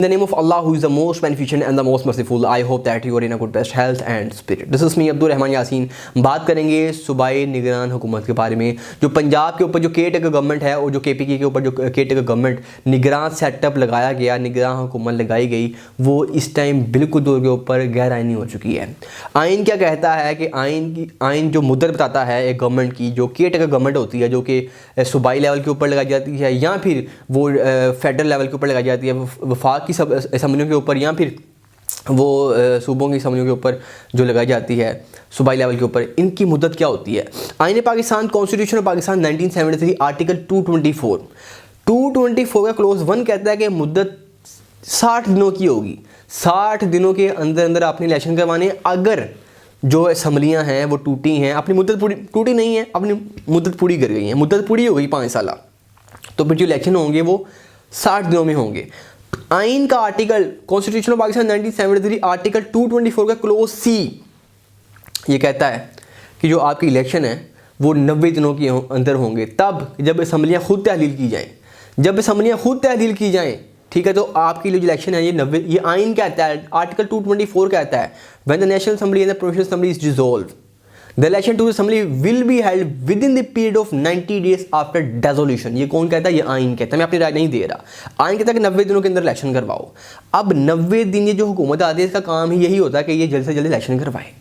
In the name of Allah, who is the most beneficent and the most merciful, I hope that you are in a good best health and spirit. This is me Abdul Rahman Yasin. बात करेंगे सूबाई निगरान हुकूमत के बारे में, जो पंजाब के ऊपर जो केयर टेकर गवर्नमेंट है और जो KPK के ऊपर जो केयर टेकर गवर्नमेंट निगरान सेटअप लगाया गया, निगरान हुकूमत लगाई गई, वो इस टाइम बिल्कुल दौर के ऊपर गैर आइनी हो चुकी है। आइन क्या कहता है कि आइन जो मुद्दत बताता है एक गवर्नमेंट की, जो केयर टेकर गवर्नमेंट होती है, जो कि सूबाई लेवल के ऊपर लगाई जाती है या फिर वो फेडरल लेवल के ऊपर लगाई जाती है, वफाक की सब असम्बलियों के ऊपर या फिर वो सूबों की असम्बलियों के ऊपर जो लगाई जाती है सूबाई लेवल के ऊपर, इनकी मुद्दत क्या होती है। आईन Pakistan constitution of Pakistan 1973 article 224 का क्लोज 1 कहता है कि मुद्दत 60 दिनों की होगी। 60 दिनों के अंदर अंदर आपने इलेक्शन करवाने। अगर जो असम्बलियाँ हैं वो टूटी हैं, अपनी मुद्दत पूरी टूटी नहीं है, अपनी मुद्दत पूरी कर गई हैं, मुद्दत पूरी हो गई 5 साल, तो फिर जो इलेक्शन होंगे वो 60 दिनों में होंगे। आइन का article constitution of Pakistan 1973 article 224 का क्लोज C ये कहता है कि जो आपकी इलेक्शन है वो 90 दिनों के अंदर होंगे, तब जब असम्बलियाँ खुद तहलील की जाएँ। जब असम्बलियाँ खुद तहलील की जाएँ, ठीक है, तो आपकी जो इलेक्शन है ये आइन कहता है, आर्टिकल 224 कहता है when the national assembly and the provincial assembly is dissolved the election to the assembly will be held within the period of 90 days after dissolution. ये कौन कहता है? ये आइन कहता है। मैं अपनी राय नहीं दे रहा। आइन कहता है कि 90 दिनों के अंदर इलेक्शन करवाओ। अब 90 दिन ये जो हुकूमत आती है, इसका काम ही यही होता है कि ये जल्द से जल्द इलेक्शन करवाए।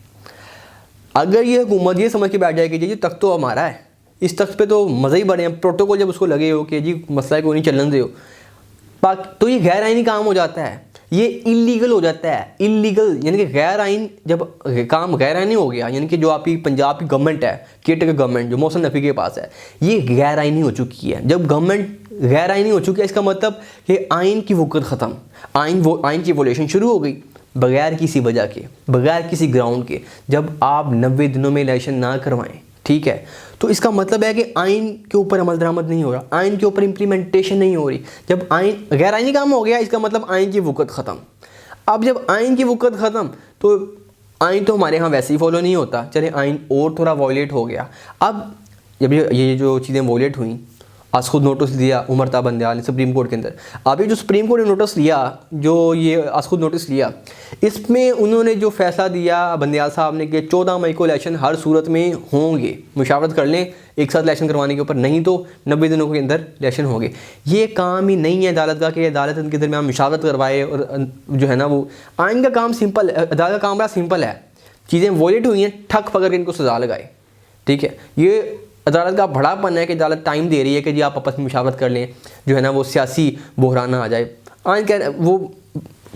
अगर ये हुकूमत ये समझ के बैठ जाए कि जी तख्त तो हमारा है, इस तख्त पे तो मज़े ही बड़े हैं, प्रोटोकॉल जब उसको लगे हो कि जी मसला को नहीं चलन दे हो, तो ये गैर आइनी काम हो जाता है, ये इलीगल हो जाता है। इलीगल यानी कि गैर आइन, जब काम गैर आइनी हो गया, यानी कि जो आपकी पंजाब की गवर्नमेंट है, केयर टेकर गवर्नमेंट जो मोहसिन नकवी के पास है, ये गैर आइनी हो चुकी है। जब गवर्नमेंट गैर आइनी हो चुकी है, इसका मतलब कि आइन की वक़्त ख़त्म, आइन की वोलेशन शुरू हो गई बगैर किसी वजह के, बगैर किसी ग्राउंड के। जब आप 90 दिनों में इलेक्शन ना करवाएं, ठीक है, तो इसका मतलब है कि आइन के ऊपर अमल दरामद नहीं हो रहा, आइन के ऊपर इम्प्लीमेंटेशन नहीं हो रही। जब आइन गैर आइनी काम हो गया, इसका मतलब आइन की वक़्त ख़त्म। अब जब आइन की वक़्त ख़त्म, तो आइन तो हमारे यहाँ वैसे ही फॉलो नहीं होता, चले आइन और थोड़ा वायलेट हो गया। अब जब ये जो चीज़ें वायलेट हुई, आज खुद नोटिस दिया उमर ता बंदयाल ने सुप्रीम कोर्ट के अंदर। अभी जो सुप्रीम कोर्ट ने नोटिस लिया, जो ये आज खुद नोटिस लिया, इसमें उन्होंने जो फैसला दिया बंदयाल साहब ने कि 14 मई को इलेक्शन हर सूरत में होंगे, मुशावरत कर लें एक साथ इलेक्शन करवाने के ऊपर, नहीं तो 90 दिनों के अंदर इलेक्शन होंगे। ये काम ही नहीं है अदालत का कि अदालत उनके दरमियान मुशावरत करवाए। और जो है ना, वो आइन का काम सिंपल है, अदालत का काम बड़ा सिंपल है। चीज़ें वायलेट हुई हैं, ठक पकड़ के इनको सजा लगाए, ठीक है। ये अदालत का बड़ापन है कि अदालत टाइम दे रही है कि जी आप आपस में मुशावरत कर लें, जो है ना वो सियासी बहरान आ जाए। आइन कह वो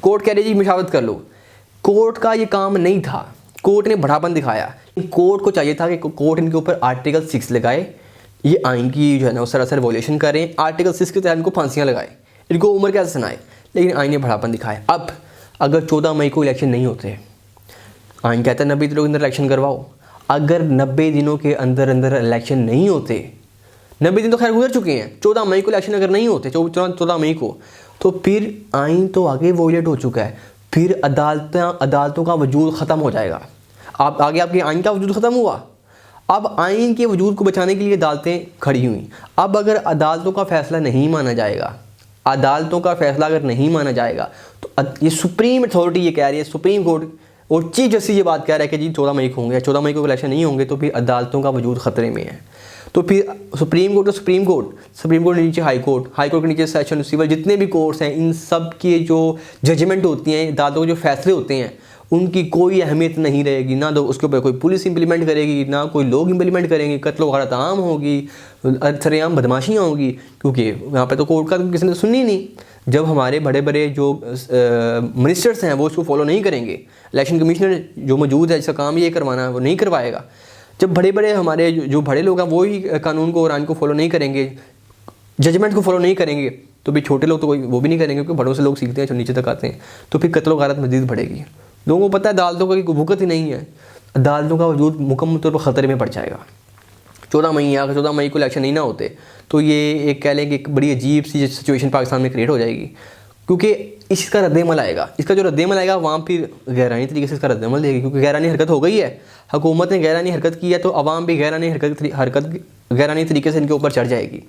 कोर्ट कह रही जी मुशावरत कर लो। कोर्ट का ये काम नहीं था, कोर्ट ने बड़ापन दिखाया। कोर्ट को चाहिए था कि कोर्ट इनके ऊपर आर्टिकल 6 लगाए, ये आइन की जो है ना वो सरासर वॉयलेशन करें, आर्टिकल 6 के तहत इनको फांसियाँ लगाए, इनको उम्र कैसे सुनाए, लेकिन आइन ने बड़ापन दिखाया। अब अगर 14 मई को इलेक्शन नहीं होते, आइन कहता है 90 दिनों के अंदर इलेक्शन करवाओ। अगर 90 दिनों के अंदर अंदर इलेक्शन नहीं होते, 90 दिन तो खैर गुजर चुके हैं, 14 मई को इलेक्शन अगर नहीं होते, 14 मई को, तो फिर आइन तो आगे वॉयलेट हो चुका है। फिर अदालतों का वजूद ख़त्म हो जाएगा। आप आगे आपके आइन का वजूद ख़त्म हुआ। अब आइन के वजूद को बचाने के लिए अदालतें खड़ी हुई। अब अगर अदालतों का फ़ैसला नहीं माना जाएगा, अदालतों का फ़ैसला अगर नहीं माना जाएगा, तो ये सुप्रीम अथॉरिटी ये कह रही है, सुप्रीम कोर्ट और चीफ जस्टिस ये बात कह रहा है कि जी 14 मई को होंगे, 14 मई को इलेक्शन नहीं होंगे, तो फिर अदालतों का वजूद ख़तरे में है। तो फिर सुप्रीम कोर्ट के नीचे हाई कोर्ट के नीचे सेशन सिविल, जितने भी कोर्ट्स हैं, इन सब के जो जजमेंट होती हैं, अदालतों के जो फैसले होते हैं, उनकी कोई अहमियत नहीं रहेगी। ना तो उसके ऊपर कोई पुलिस इंप्लीमेंट करेगी, ना कोई लोग इंप्लीमेंट करेंगे, कत्ल वारत आम होगी, सरेआम बदमाशियाँ होगी, क्योंकि यहाँ पे तो कोर्ट का किसी ने सुनी नहीं। जब हमारे बड़े बड़े जो मिनिस्टर्स हैं वो इसको फॉलो नहीं करेंगे, इलेक्शन कमिश्नर जो मौजूद है जिसका काम ये करवाना है वो नहीं करवाएगा, जब बड़े बड़े हमारे जो बड़े लोग हैं वो ही कानून को और आइन को फॉलो नहीं करेंगे, जजमेंट को फॉलो नहीं करेंगे, तो भी छोटे लोग तो कोई वो भी नहीं करेंगे, क्योंकि बड़ों से लोग सीखते हैं जो नीचे तक आते हैं। तो फिर कत्ल वारत मज़ीद बढ़ेगी। लोगों को पता है अदालतों का कोई वक़्त ही नहीं है, अदालतों का वजूद मुकम्मल तौर पर ख़तरे में पड़ जाएगा। 14 मई है, अगर 14 मई को इलेक्शन नहीं ना होते, तो ये एक कह लें कि एक बड़ी अजीब सी सिचुएशन पाकिस्तान में क्रिएट हो जाएगी, क्योंकि इसका रद्दमल आएगा। इसका जो रद्दमल आएगा वहाँ फिर गैरानी तरीके से इसका रद्दमल देगी, क्योंकि गैरानी हरकत हो गई है, हुकूमत ने गैरानी हरकत की है, तो अवाम भी गैरानी तरीके से इनके ऊपर चढ़ जाएगी।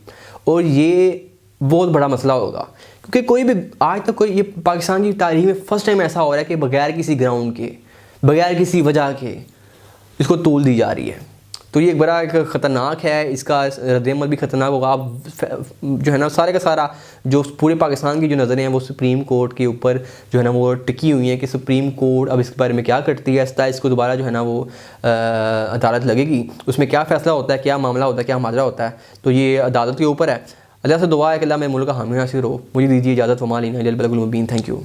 और ये बहुत बड़ा मसला होगा, क्योंकि कोई भी आज तक कोई, ये पाकिस्तान की तारीख में फर्स्ट टाइम ऐसा हो रहा है कि बगैर किसी ग्राउंड के, बगैर किसी वजह के इसको तोल दी जा रही है। तो ये एक बड़ा एक ख़तरनाक है, इसका रद्दअमल भी ख़तरनाक होगा। आप जो है ना सारे का सारा जो पूरे पाकिस्तान की जो नज़रें हैं वो सुप्रीम कोर्ट के ऊपर जो है ना वो टिकी हुई हैं कि सुप्रीम कोर्ट अब इसके बारे में क्या करती है। इसको दोबारा जो है ना वो अदालत लगेगी, उसमें क्या फ़ैसला होता है, क्या मामला होता है, क्या माजरा होता है, तो ये अदालत के ऊपर है। अल्लाह से दुआ है कि अल्लाह मेरे मुल्क का हामी नासिर हो। मुझे दीजिए इजाज़त। वमा अलैना इल्लल बलागुल मुबीन। Thank you.